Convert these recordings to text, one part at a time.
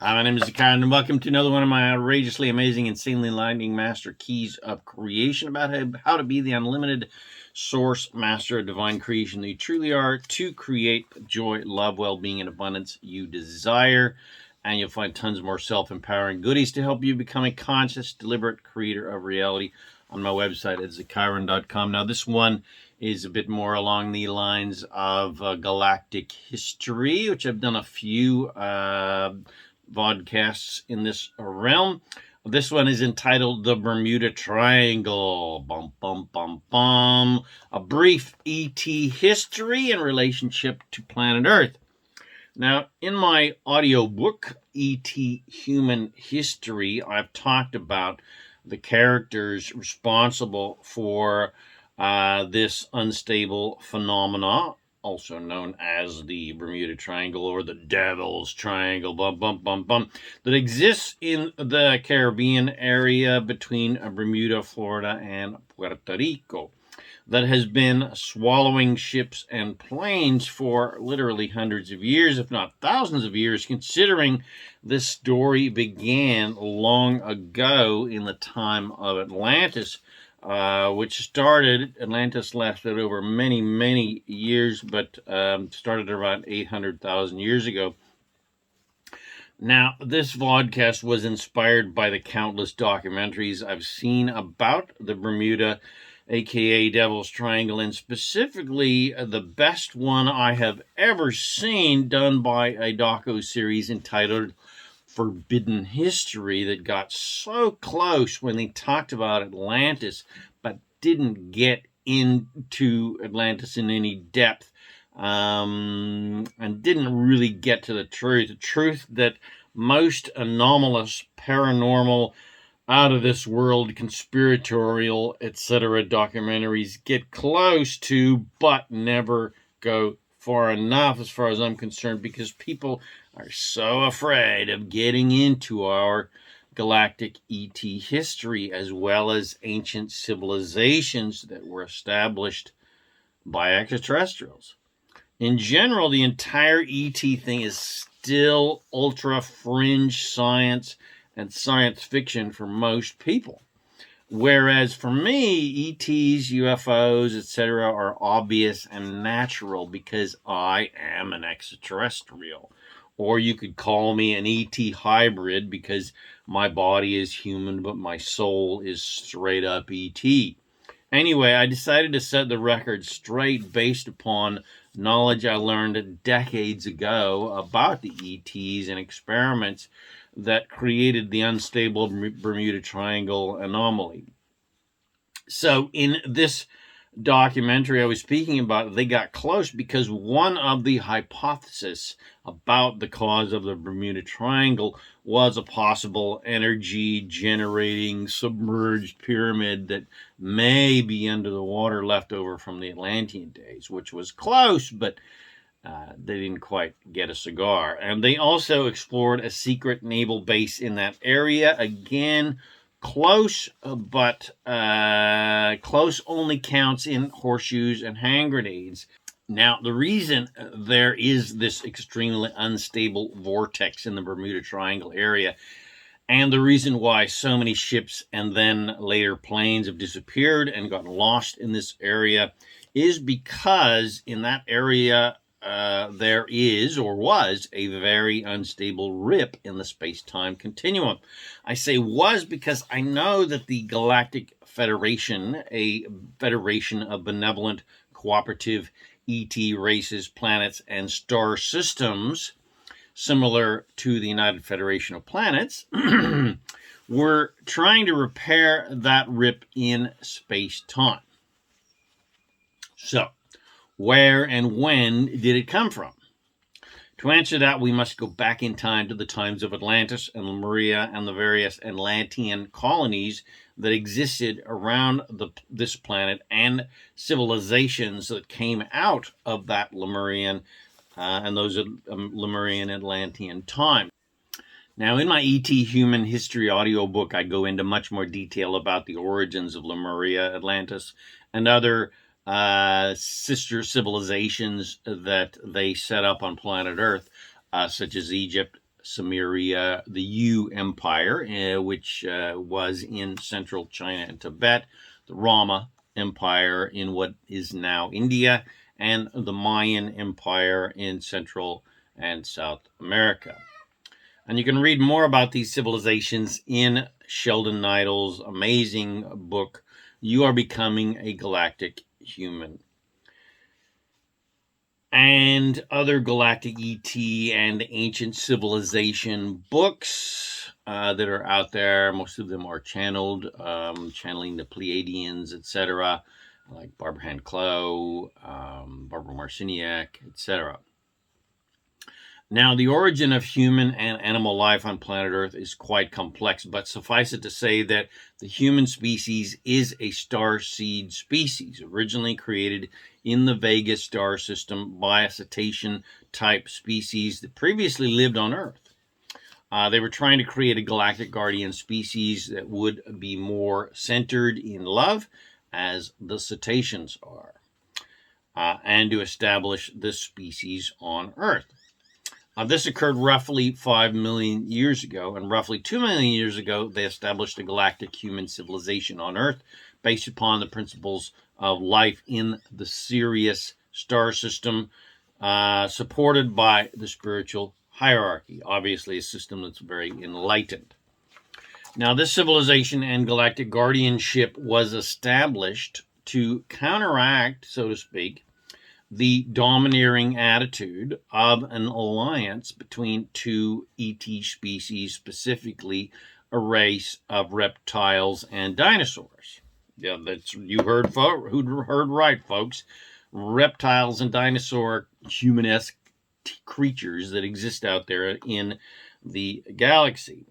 Hi, my name is ZaKaiRan, and welcome to another one of my outrageously amazing, insanely enlightening master keys of creation about how to be the unlimited source master of divine creation that you truly are to create joy, love, well-being, and abundance you desire. And you'll find tons more self-empowering goodies to help you become a conscious, deliberate creator of reality on my website at ZaKaiRan.com. Now, this one is a bit more along the lines of galactic history, which I've done a few vodcasts in this realm. This one is entitled The Bermuda Triangle. Bum, bum, bum, bum. A brief ET history in relationship to planet Earth. Now, in my audiobook, ET Human History, I've talked about the characters responsible for this unstable phenomena, also known as the Bermuda Triangle or the Devil's Triangle, that exists in the Caribbean area between Bermuda, Florida, and Puerto Rico, that has been swallowing ships and planes for literally hundreds of years, if not thousands of years, considering this story began long ago in the time of Atlantis, Atlantis lasted over many, many years, but started around 800,000 years ago. Now, this vodcast was inspired by the countless documentaries I've seen about the Bermuda, aka Devil's Triangle, and specifically the best one I have ever seen done by a docu-series entitled Forbidden History that got so close when they talked about Atlantis, but didn't get into Atlantis in any depth, and didn't really get to the truth that most anomalous, paranormal, out of this world, conspiratorial, etc. documentaries get close to, but never go far enough as far as I'm concerned, because people are so afraid of getting into our galactic ET history, as well as ancient civilizations that were established by extraterrestrials. In general, the entire ET thing is still ultra fringe science and science fiction for most people. Whereas for me, ETs, UFOs, etc. are obvious and natural because I am an extraterrestrial. Or you could call me an ET hybrid because my body is human, but my soul is straight up ET. Anyway, I decided to set the record straight based upon knowledge I learned decades ago about the ETs and experiments that created the unstable Bermuda Triangle anomaly. So in this documentary I was speaking about, they got close because one of the hypotheses about the cause of the Bermuda Triangle was a possible energy generating submerged pyramid that may be under the water left over from the Atlantean days, which was close, but they didn't quite get a cigar. And they also explored a secret naval base in that area. Again, close, but close only counts in horseshoes and hand grenades. Now, the reason there is this extremely unstable vortex in the Bermuda Triangle area, and the reason why so many ships and then later planes have disappeared and gotten lost in this area, is because in that area there is, or was, a very unstable rip in the space-time continuum. I say was because I know that the Galactic Federation, a federation of benevolent, cooperative ET races, planets, and star systems, similar to the United Federation of Planets, were trying to repair that rip in space-time. So, where and when did it come from? To answer that, we must go back in time to the times of Atlantis and Lemuria and the various Atlantean colonies that existed around this planet and civilizations that came out of that Lemurian and those Lemurian Atlantean time. Now, in my ET Human History audiobook, I go into much more detail about the origins of Lemuria, Atlantis, and other sister civilizations that they set up on planet Earth, such as Egypt, Sumeria, the Yu Empire, which was in central China and Tibet, the Rama Empire in what is now India, and the Mayan Empire in Central and South America. And you can read more about these civilizations in Sheldon Neidel's amazing book, You Are Becoming a Galactic Human. And other galactic ET and ancient civilization books that are out there. Most of them are channeled, channeling the Pleiadians, etc., like Barbara Hand Clow, Barbara Marciniak, etc. Now, the origin of human and animal life on planet Earth is quite complex, but suffice it to say that the human species is a starseed species, originally created in the Vega star system by a cetacean-type species that previously lived on Earth. They were trying to create a galactic guardian species that would be more centered in love, as the cetaceans are, and to establish this species on Earth. This occurred roughly 5 million years ago, and roughly 2 million years ago, they established a galactic human civilization on Earth based upon the principles of life in the Sirius star system, supported by the spiritual hierarchy, obviously a system that's very enlightened. Now, this civilization and galactic guardianship was established to counteract, so to speak, the domineering attitude of an alliance between two ET species, specifically a race of reptiles and dinosaurs. Yeah, that's you heard right, folks. Reptiles and dinosaur humanesque creatures that exist out there in the galaxy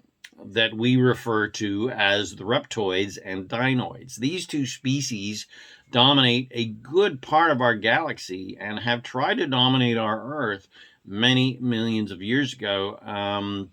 that we refer to as the reptoids and dinoids. These two species dominate a good part of our galaxy and have tried to dominate our Earth many millions of years ago. And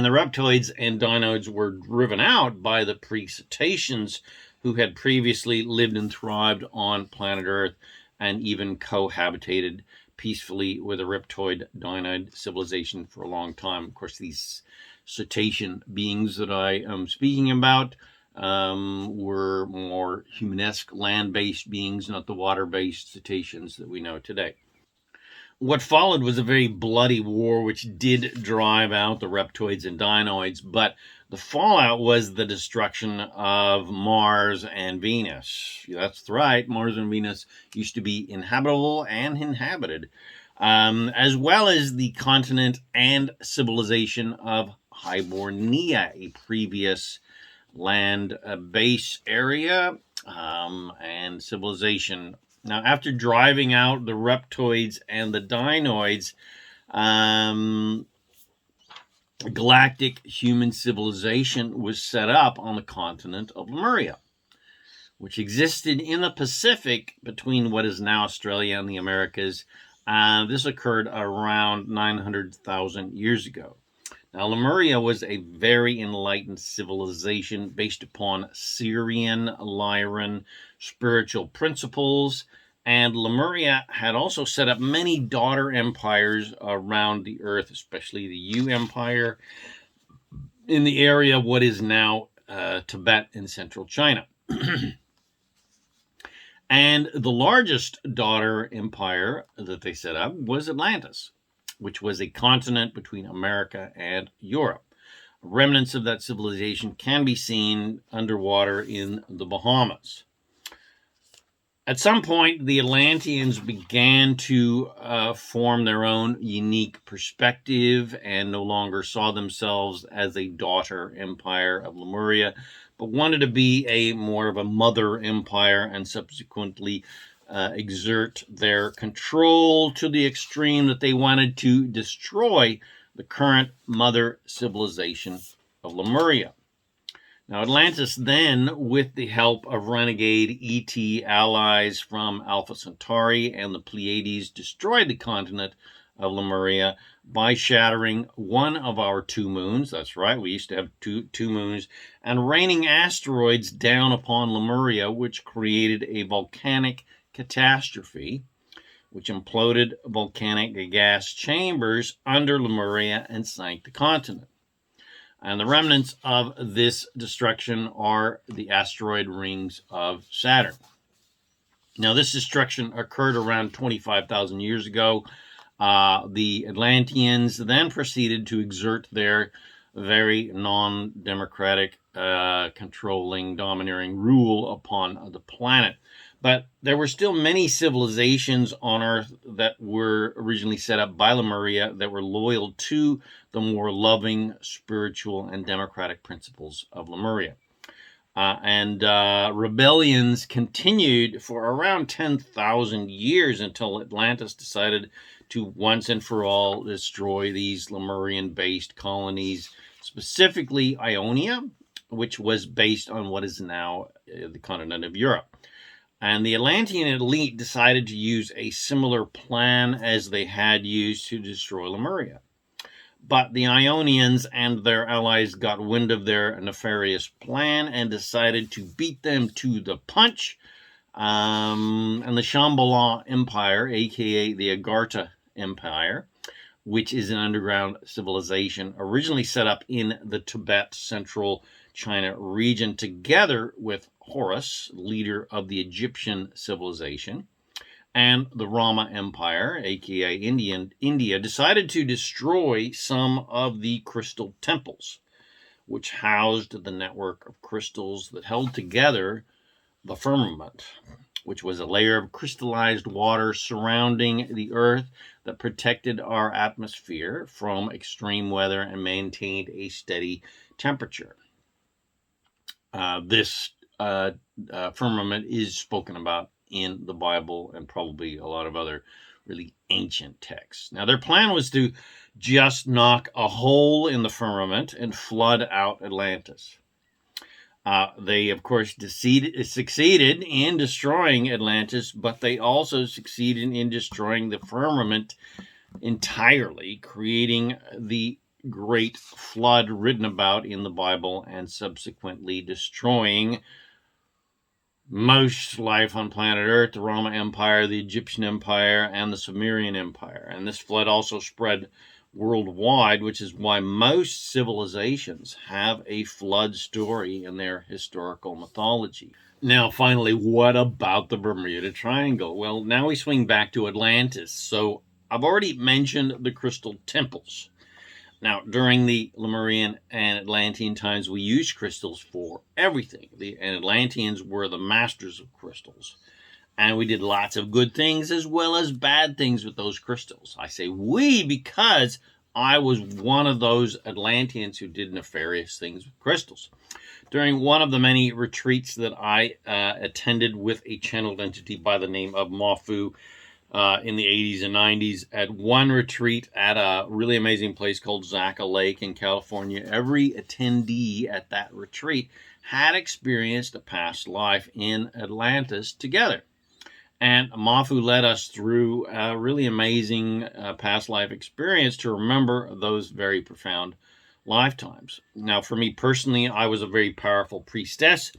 the reptoids and dinoids were driven out by the pre-cetaceans who had previously lived and thrived on planet Earth and even cohabitated peacefully with a reptoid dinoid civilization for a long time. Of course, these cetacean beings that I am speaking about were more humanesque land-based beings, not the water-based cetaceans that we know today. What followed was a very bloody war which did drive out the reptoids and dinoids, but the fallout was the destruction of Mars and Venus. That's right, Mars and Venus used to be inhabitable and inhabited, as well as the continent and civilization of Hibernia, a previous land base area and civilization. Now, after driving out the reptoids and the dinoids, galactic human civilization was set up on the continent of Lemuria, which existed in the Pacific between what is now Australia and the Americas. This occurred around 900,000 years ago. Now, Lemuria was a very enlightened civilization based upon Syrian, Lyran spiritual principles, and Lemuria had also set up many daughter empires around the Earth, especially the Yu Empire in the area of what is now Tibet and central China. And the largest daughter empire that they set up was Atlantis, which was a continent between America and Europe. Remnants of that civilization can be seen underwater in the Bahamas. At some point, the Atlanteans began to form their own unique perspective and no longer saw themselves as a daughter empire of Lemuria, but wanted to be a more of a mother empire and subsequently exert their control to the extreme that they wanted to destroy the current mother civilization of Lemuria. Now, Atlantis then, with the help of renegade ET allies from Alpha Centauri and the Pleiades, destroyed the continent of Lemuria by shattering one of our two moons. That's right, we used to have two moons, and raining asteroids down upon Lemuria, which created a volcanic catastrophe, which imploded volcanic gas chambers under Lemuria and sank the continent. And the remnants of this destruction are the asteroid rings of Saturn. Now, this destruction occurred around 25,000 years ago. The Atlanteans then proceeded to exert their very non-democratic, controlling, domineering rule upon the planet. But there were still many civilizations on Earth that were originally set up by Lemuria that were loyal to the more loving, spiritual, and democratic principles of Lemuria. Rebellions continued for around 10,000 years until Atlantis decided to once and for all destroy these Lemurian-based colonies, specifically Ionia, which was based on what is now the continent of Europe. And the Atlantean elite decided to use a similar plan as they had used to destroy Lemuria. But the Ionians and their allies got wind of their nefarious plan and decided to beat them to the punch. And the Shambhala Empire, aka the Agartha Empire, which is an underground civilization originally set up in the Tibet Central China region, together with Horus, leader of the Egyptian civilization, and the Rama Empire, aka India, decided to destroy some of the crystal temples, which housed the network of crystals that held together the firmament, which was a layer of crystallized water surrounding the Earth that protected our atmosphere from extreme weather and maintained a steady temperature. This firmament is spoken about in the Bible and probably a lot of other really ancient texts. Now, their plan was to just knock a hole in the firmament and flood out Atlantis. They, of course, succeeded in destroying Atlantis, but they also succeeded in destroying the firmament entirely, creating the great flood written about in the Bible and subsequently destroying most life on planet Earth, the Rama Empire, the Egyptian Empire, and the Sumerian Empire. And this flood also spread worldwide, which is why most civilizations have a flood story in their historical mythology. Now, finally, what about the Bermuda Triangle? Well, now we swing back to Atlantis. So I've already mentioned the crystal temples. Now, during the Lemurian and Atlantean times, we used crystals for everything. The Atlanteans were the masters of crystals. And we did lots of good things as well as bad things with those crystals. I say we because I was one of those Atlanteans who did nefarious things with crystals. During one of the many retreats that I attended with a channeled entity by the name of Mafu, in the 80s and 90s, at one retreat at a really amazing place called Zaca Lake in California, every attendee at that retreat had experienced a past life in Atlantis together. And Mafu led us through a really amazing past life experience to remember those very profound lifetimes. Now, for me personally, I was a very powerful priestess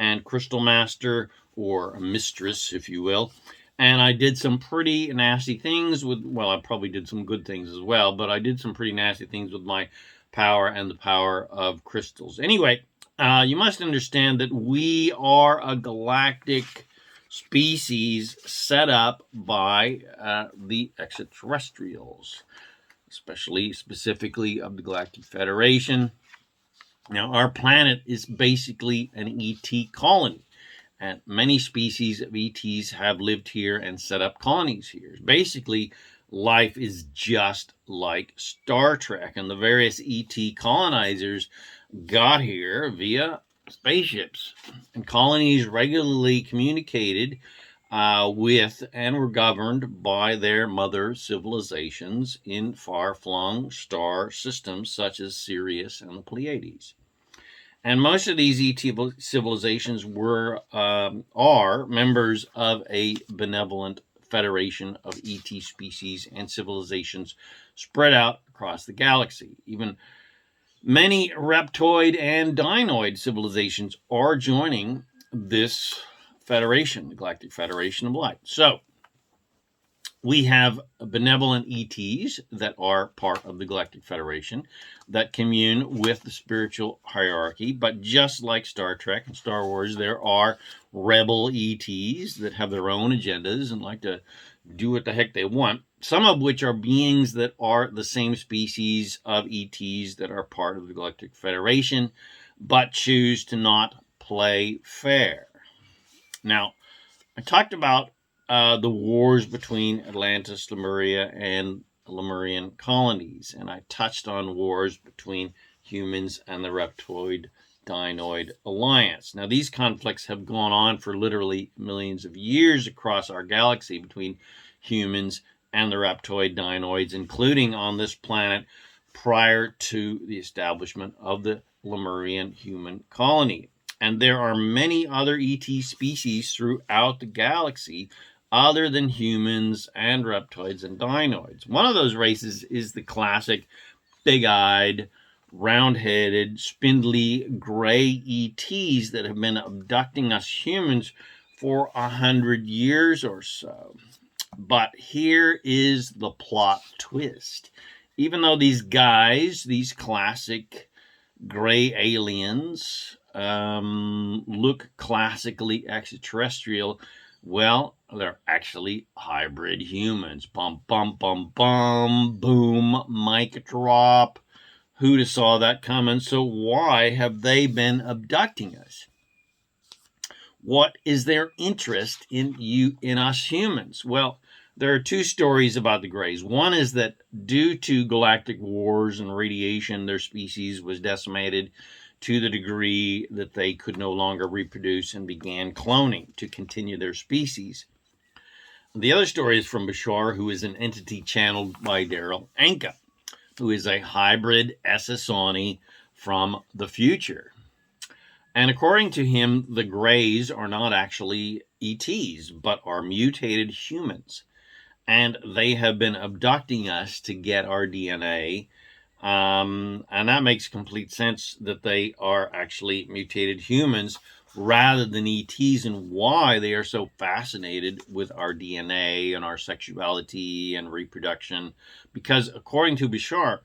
and crystal master, or a mistress, if you will. And I did some pretty nasty things with, well, I probably did some good things as well, but I did some pretty nasty things with my power and the power of crystals. Anyway, you must understand that we are a galactic species set up by the extraterrestrials, specifically of the Galactic Federation. Now, our planet is basically an ET colony. And many species of ETs have lived here and set up colonies here. Basically, life is just like Star Trek, and the various ET colonizers got here via spaceships. And colonies regularly communicated with and were governed by their mother civilizations in far-flung star systems such as Sirius and the Pleiades. And most of these ET civilizations are members of a benevolent federation of ET species and civilizations spread out across the galaxy. Even many reptoid and dinoid civilizations are joining this federation, the Galactic Federation of Light. So, We have benevolent ETs that are part of the Galactic Federation that commune with the spiritual hierarchy. But just like Star Trek and Star Wars, there are rebel ETs that have their own agendas and like to do what the heck they want. Some of which are beings that are the same species of ETs that are part of the Galactic Federation, but choose to not play fair. Now, I talked about the wars between Atlantis, Lemuria, and Lemurian colonies, and I touched on wars between humans and the Reptoid Dinoid Alliance. Now, these conflicts have gone on for literally millions of years across our galaxy between humans and the Reptoid Dinoids, including on this planet prior to the establishment of the Lemurian human colony. And there are many other ET species throughout the galaxy other than humans and reptoids and dinoids. One of those races is the classic big-eyed, round-headed, spindly, gray ETs that have been abducting us humans for 100 years or so. But here is the plot twist. Even though these guys, these classic gray aliens, look classically extraterrestrial, well, they're actually hybrid humans. Bum, bum, bum, bum, boom, mic drop. Who'd have saw that coming? So why have they been abducting us? What is their interest in us humans? Well, there are two stories about the Greys. One is that due to galactic wars and radiation, their species was decimated to the degree that they could no longer reproduce and began cloning to continue their species. The other story is from Bashar, who is an entity channeled by Daryl Anka, who is a hybrid Essassani from the future. And according to him, the Greys are not actually ETs, but are mutated humans. And they have been abducting us to get our DNA. And that makes complete sense that they are actually mutated humans rather than ETs, and why they are so fascinated with our DNA and our sexuality and reproduction. Because according to Bashar,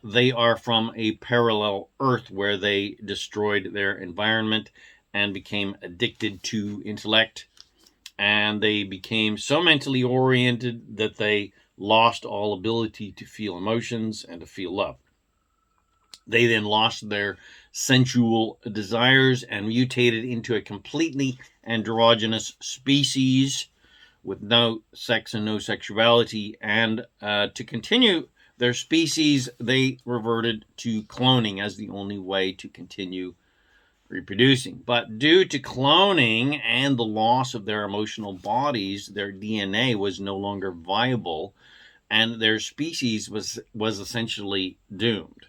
they are from a parallel Earth where they destroyed their environment and became addicted to intellect. And they became so mentally oriented that they lost all ability to feel emotions and to feel love. They then lost their sensual desires and mutated into a completely androgynous species with no sex and no sexuality. And to continue their species, they reverted to cloning as the only way to continue reproducing. But due to cloning and the loss of their emotional bodies, their DNA was no longer viable, and their species was essentially doomed.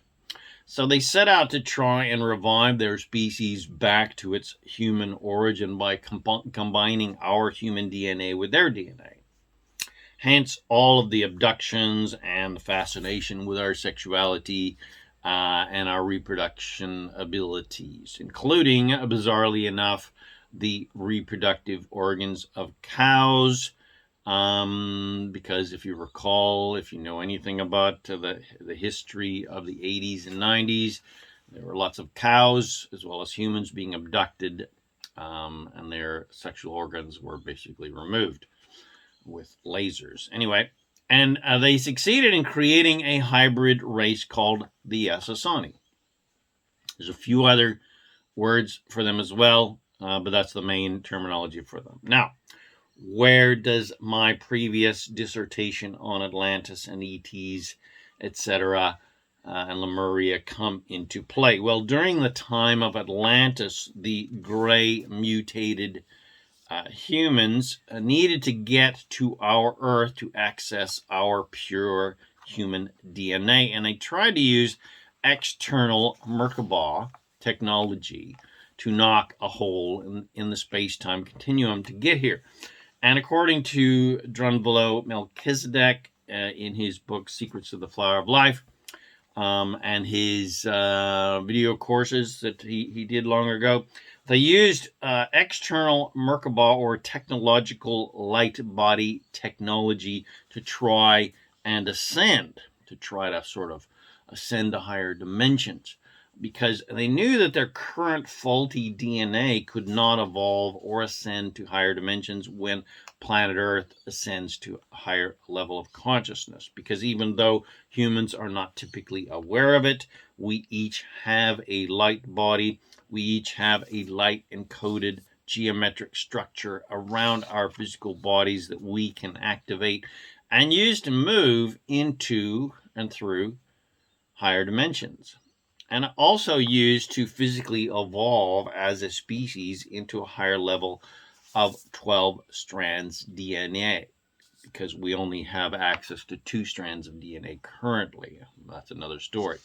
So they set out to try and revive their species back to its human origin by combining our human DNA with their DNA. Hence all of the abductions and the fascination with our sexuality and our reproduction abilities, including, bizarrely enough, the reproductive organs of cows. Because if you recall, if you know anything about the history of the 80s and 90s, there were lots of cows as well as humans being abducted, and their sexual organs were basically removed with lasers. Anyway, and they succeeded in creating a hybrid race called the Essassani. There's a few other words for them as well, but that's the main terminology for them. Now, where does my previous dissertation on Atlantis and ETs, etc., and Lemuria come into play? Well, during the time of Atlantis, the gray mutated humans needed to get to our Earth to access our pure human DNA, and they tried to use external Merkaba technology to knock a hole in the space-time continuum to get here. And according to Drunvalo Melchizedek, in his book Secrets of the Flower of Life, and his video courses that he did long ago, They used external Merkaba or technological light body technology to try and ascend, to try to sort of ascend to higher dimensions, because they knew that their current faulty DNA could not evolve or ascend to higher dimensions when planet Earth ascends to a higher level of consciousness. Because even though humans are not typically aware of it, we each have a light body. We each have a light encoded geometric structure around our physical bodies that we can activate and use to move into and through higher dimensions, and also used to physically evolve as a species into a higher level of 12 strands DNA, because we only have access to 2 strands of DNA currently. That's another story.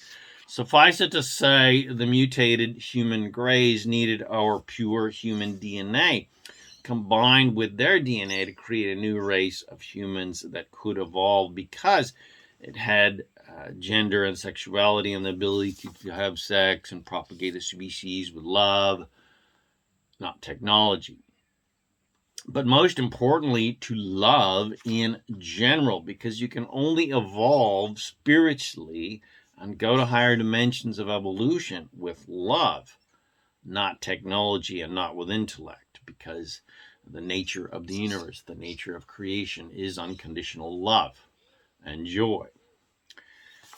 Suffice it to say, the mutated human greys needed our pure human DNA combined with their DNA to create a new race of humans that could evolve, because it had gender and sexuality and the ability to have sex and propagate a species with love, not technology. But most importantly, to love in general, because you can only evolve spiritually and go to higher dimensions of evolution with love, not technology and not with intellect, because the nature of the universe, the nature of creation is unconditional love and joy.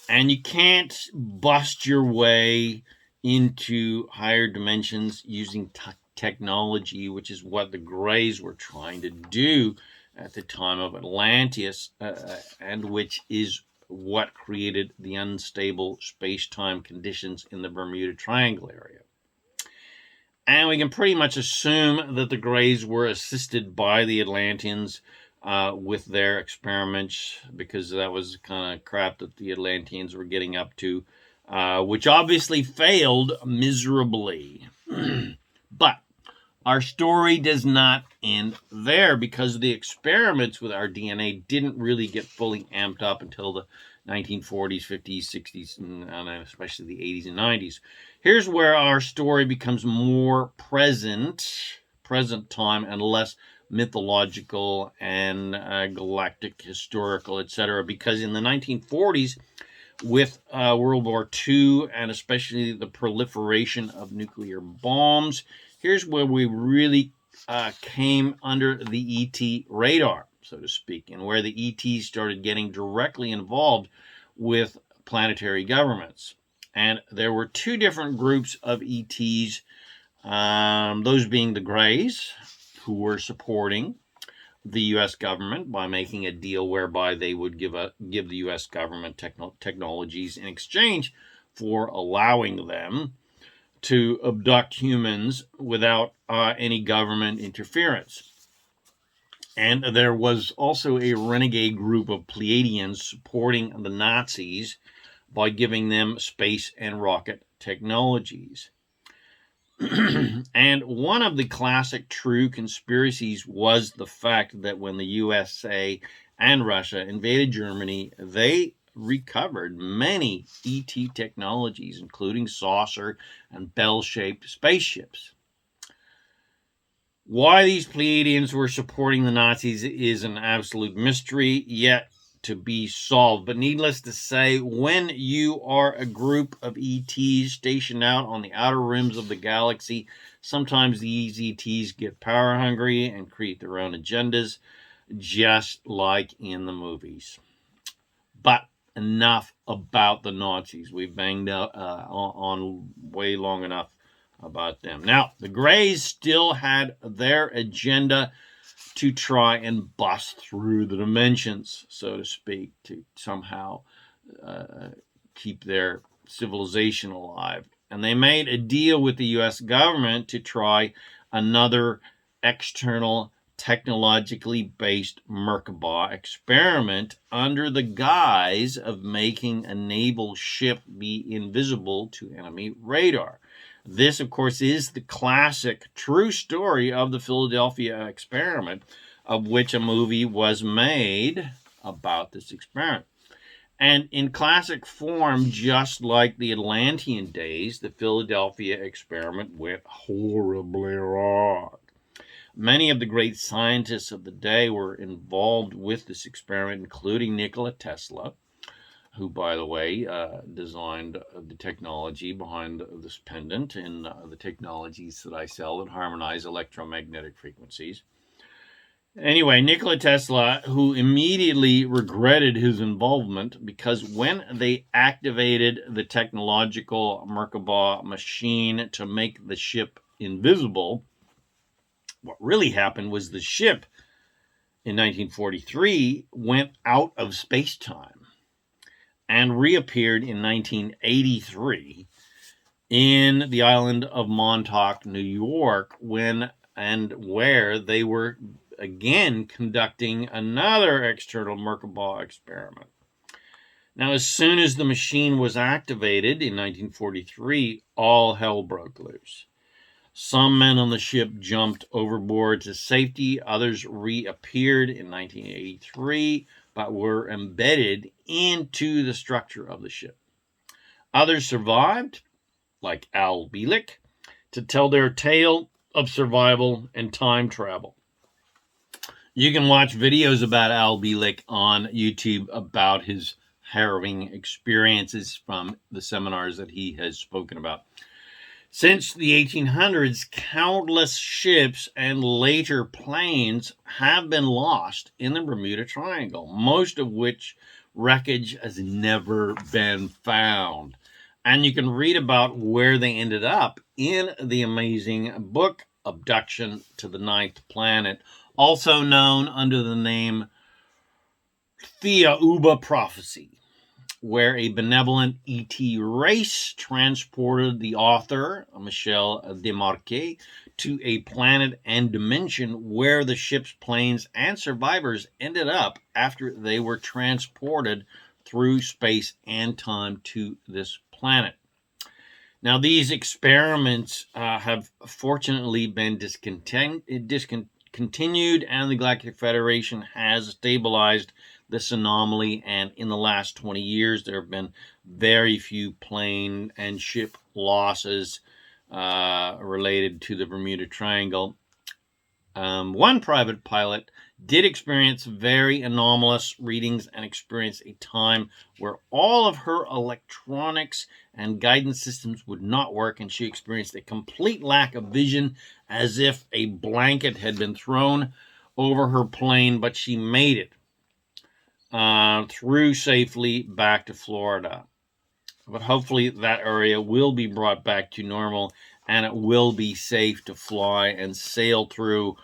And you can't bust your way into higher dimensions using technology, which is what the Greys were trying to do at the time of Atlantis, and which is what created the unstable space-time conditions in the Bermuda Triangle area. And we can pretty much assume that the Greys were assisted by the Atlanteans with their experiments, because that was kind of crap that the Atlanteans were getting up to, which obviously failed miserably. But our story does not end there, because the experiments with our DNA didn't really get fully amped up until the 1940s, 50s, 60s, and especially the 80s and 90s. Here's where our story becomes more present time, and less mythological and galactic, historical, etc. Because in the 1940s, with World War II and especially the proliferation of nuclear bombs, here's where we really came under the ET radar, so to speak, and where the ETs started getting directly involved with planetary governments. And there were 2 different groups of ETs, those being the Greys, who were supporting the U.S. government by making a deal whereby they would give the U.S. government technologies in exchange for allowing them to abduct humans without any government interference. And there was also a renegade group of Pleiadians supporting the Nazis by giving them space and rocket technologies. And one of the classic true conspiracies was the fact that when the USA and Russia invaded Germany, they recovered many ET technologies, including saucer and bell-shaped spaceships. Why these Pleiadians were supporting the Nazis is an absolute mystery, yet to be solved. But needless to say, when you are a group of ETs stationed out on the outer rims of the galaxy, sometimes these ETs get power hungry and create their own agendas, just like in the movies. But enough about the Nazis. We've banged on way long enough about them. Now, the Greys still had their agenda to try and bust through the dimensions, so to speak, to somehow keep their civilization alive. And they made a deal with the U.S. government to try another external technologically based Merkaba experiment under the guise of making a naval ship be invisible to enemy radar. This, of course, is the classic true story of the Philadelphia experiment, of which a movie was made about this experiment. And in classic form, just like the Atlantean days, the Philadelphia experiment went horribly wrong. Many of the great scientists of the day were involved with this experiment, including Nikola Tesla, who, by the way, designed the technology behind this pendant and the technologies that I sell that harmonize electromagnetic frequencies. Anyway, Nikola Tesla, who immediately regretted his involvement because when they activated the technological Merkaba machine to make the ship invisible, what really happened was the ship in 1943 went out of space-time and reappeared in 1983 in the island of Montauk, New York, when and where they were again conducting another external Merkaba experiment. Now, as soon as the machine was activated in 1943, all hell broke loose. Some men on the ship jumped overboard to safety. Others reappeared in 1983, but were embedded into the structure of the ship. Others survived, like Al Bielek, to tell their tale of survival and time travel. You can watch videos about Al Bielek on YouTube about his harrowing experiences from the seminars that he has spoken about. Since the 1800s, countless ships and later planes have been lost in the Bermuda Triangle, most of which wreckage has never been found. And you can read about where they ended up in the amazing book, Abduction to the Ninth Planet, also known under the name Thiaoouba Prophecy, where a benevolent ET race transported the author, Michel Desmarquet, to a planet and dimension where the ship's planes and survivors ended up after they were transported through space and time to this planet. Now, these experiments have fortunately been discontinued, and the Galactic Federation has stabilized this anomaly, and in the last 20 years, there have been very few plane and ship losses related to the Bermuda Triangle. One private pilot did experience very anomalous readings and experienced a time where all of her electronics and guidance systems would not work, and she experienced a complete lack of vision, as if a blanket had been thrown over her plane, but she made it through safely back to Florida. But hopefully that area will be brought back to normal, and it will be safe to fly and sail through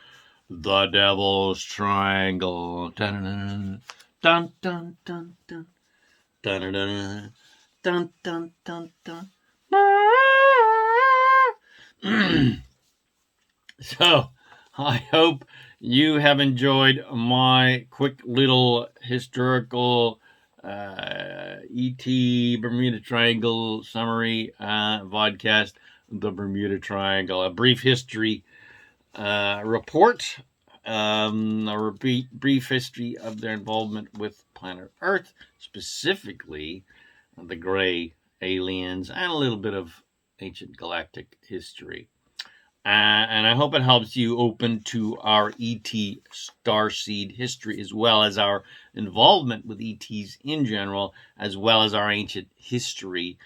the Devil's Triangle. Dun dun dun dun dun dun dun dun dun dun dun. So I hope you have enjoyed my quick little historical ET Bermuda Triangle summary vodcast, the Bermuda Triangle, a brief history report, a brief history of their involvement with planet Earth, specifically the gray aliens, and a little bit of ancient galactic history. And I hope it helps you open to our ET starseed history, as well as our involvement with ETs in general, as well as our ancient history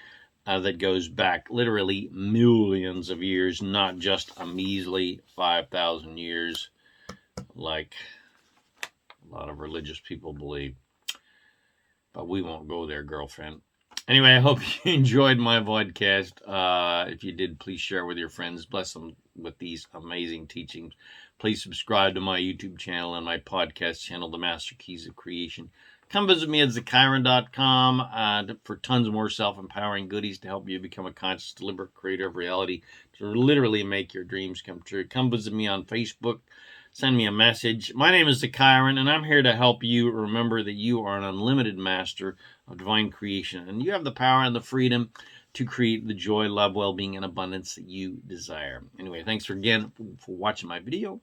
that goes back literally millions of years, not just a measly 5,000 years like a lot of religious people believe. But we won't go there, girlfriend. Anyway, I hope you enjoyed my podcast. If you did, please share with your friends. Bless them with these amazing teachings. Please subscribe to my YouTube channel and my podcast channel, The Master Keys of Creation. Come visit me at ZaKaiRan.com for tons more self-empowering goodies to help you become a conscious, deliberate creator of reality, to literally make your dreams come true. Come visit me on Facebook. Send me a message. My name is ZaKaiRan, and I'm here to help you remember that you are an unlimited master of divine creation, and you have the power and the freedom to create the joy, love, well-being, and abundance that you desire. Anyway, thanks again for watching my video,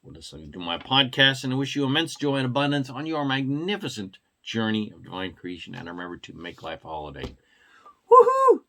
or listening to my podcast, and I wish you immense joy and abundance on your magnificent journey of divine creation, and remember to make life a holiday. Woohoo!